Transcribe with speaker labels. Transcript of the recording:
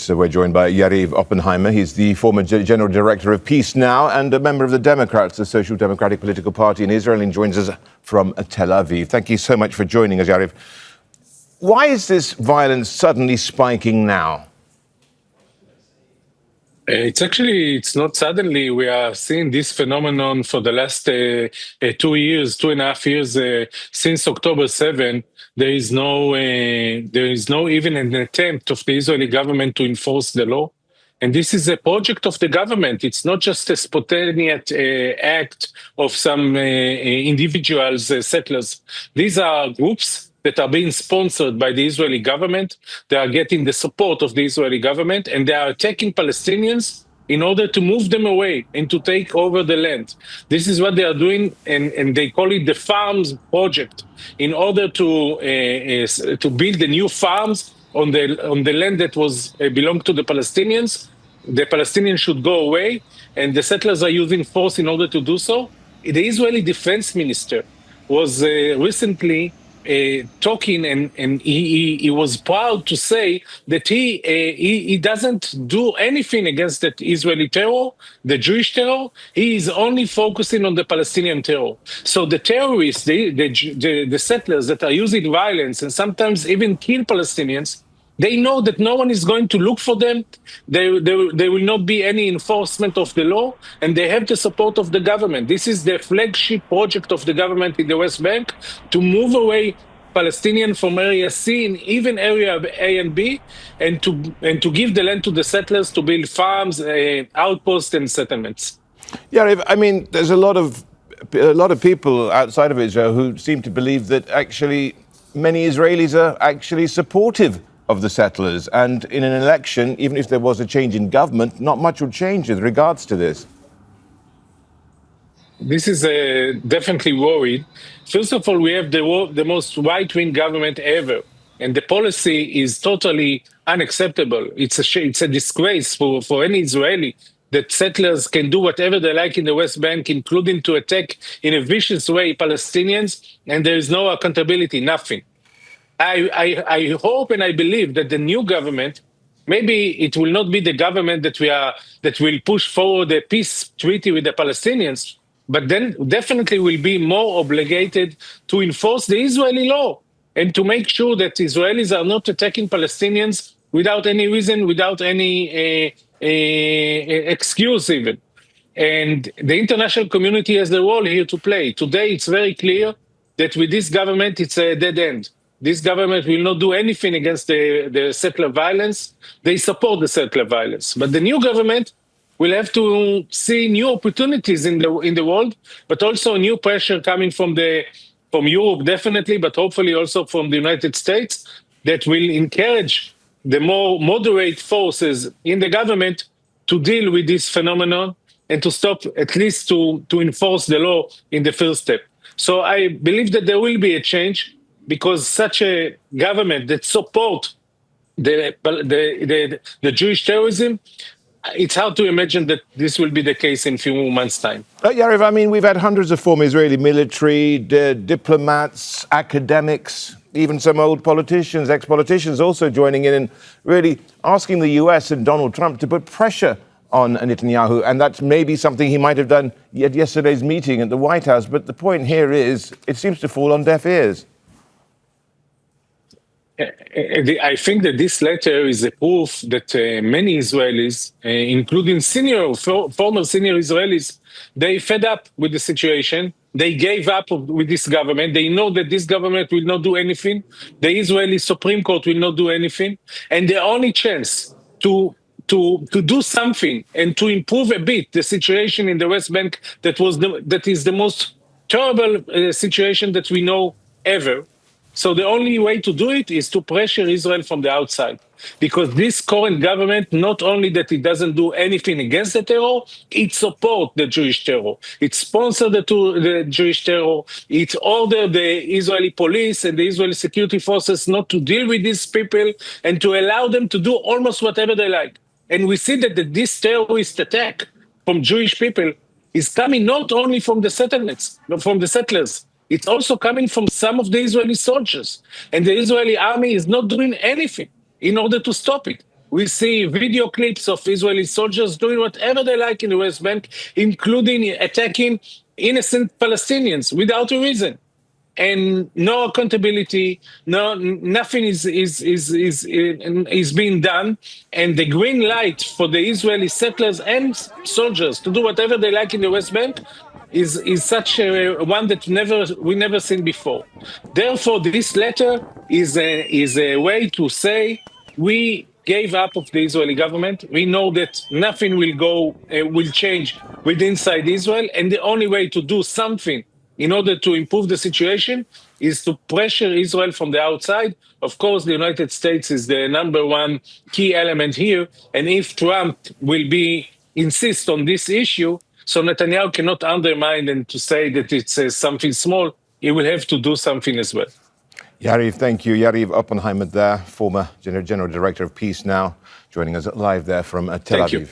Speaker 1: So we're joined by Yariv Oppenheimer. He's the former General Director of Peace Now and a member of the Democrats, the Social Democratic political party in Israel, and joins us from Tel Aviv. Thank you so much for joining us, Yariv. Why is this violence suddenly spiking now?
Speaker 2: It's not suddenly. We are seeing this phenomenon for the last 2.5 years, since October 7. There is no even an attempt of the Israeli government to enforce the law. And this is a project of the government. It's not just a spontaneous act of some individuals, settlers. These are groups that are being sponsored by the Israeli government. They are getting the support of the Israeli government, and they are attacking Palestinians in order to move them away and to take over the land. This is what they are doing, and they call it the Farms Project, in order to build the new farms on the land that was belonged to the Palestinians. The Palestinians should go away, and the settlers are using force in order to do so. The Israeli defense minister was recently talking, and he was proud to say that he doesn't do anything against the Israeli terror, the Jewish terror. He is only focusing on the Palestinian terror. So the terrorists, the settlers that are using violence and sometimes even kill Palestinians, they know that no one is going to look for them. There will not be any enforcement of the law, and they have the support of the government. This is the flagship project of the government in the West Bank, to move away Palestinians from Area C and even Area A and B, and to give the land to the settlers to build farms, outposts, and settlements.
Speaker 1: Yariv, I mean, there's a lot of people outside of Israel who seem to believe that actually many Israelis are actually supportive of the settlers, and in an election, even if there was a change in government, not much would change with regards to this.
Speaker 2: This is definitely worried. First of all, we have the most right-wing government ever, and the policy is totally unacceptable. It's a disgrace for any Israeli that settlers can do whatever they like in the West Bank, including to attack in a vicious way Palestinians, and there is no accountability, nothing. I hope and I believe that the new government, maybe it will not be the government that will push forward a peace treaty with the Palestinians, but then definitely will be more obligated to enforce the Israeli law and to make sure that Israelis are not attacking Palestinians without any reason, without any excuse even. And the international community has the role here to play. Today, it's very clear that with this government, it's a dead end. This government will not do anything against the settler violence. They support the settler violence. But the new government will have to see new opportunities in the world, but also new pressure coming from Europe, definitely, but hopefully also from the United States, that will encourage the more moderate forces in the government to deal with this phenomenon and to stop, at least to enforce the law in the first step. So I believe that there will be a change, because such a government that support the Jewish terrorism, it's hard to imagine that this will be the case in a few months' time.
Speaker 1: Yariv, I mean, we've had hundreds of former Israeli military, diplomats, academics, even some old politicians, ex-politicians also joining in and really asking the US and Donald Trump to put pressure on Netanyahu, and that's maybe something he might have done at yesterday's meeting at the White House. But the point here is, it seems to fall on deaf ears.
Speaker 2: I think that this letter is a proof that many Israelis, including former senior Israelis, they fed up with the situation. They gave up with this government. They know that this government will not do anything. The Israeli Supreme Court will not do anything. And the only chance to do something and to improve a bit the situation in the West Bank, that is the most terrible situation that we know ever. So the only way to do it is to pressure Israel from the outside, because this current government, not only that it doesn't do anything against the terror, it supports the Jewish terror. It sponsors the Jewish terror. It ordered the Israeli police and the Israeli security forces not to deal with these people and to allow them to do almost whatever they like. And we see that this terrorist attack from Jewish people is coming not only from the settlements, but from the settlers. It's also coming from some of the Israeli soldiers. And the Israeli army is not doing anything in order to stop it. We see video clips of Israeli soldiers doing whatever they like in the West Bank, including attacking innocent Palestinians without a reason. And no accountability, nothing is being done, and the green light for the Israeli settlers and soldiers to do whatever they like in the West Bank is such a one that we never seen before. Therefore, this letter is a way to say we gave up of the Israeli government. We know that nothing will change inside Israel, and the only way to do something in order to improve the situation is to pressure Israel from the outside. Of course, the United States is the number one key element here. And if Trump will insist on this issue, so Netanyahu cannot undermine and to say that it's something small, he will have to do something as well.
Speaker 1: Yariv, thank you. Yariv Oppenheimer there, former General Director of Peace Now, joining us live there from Tel Aviv.
Speaker 2: Thank you.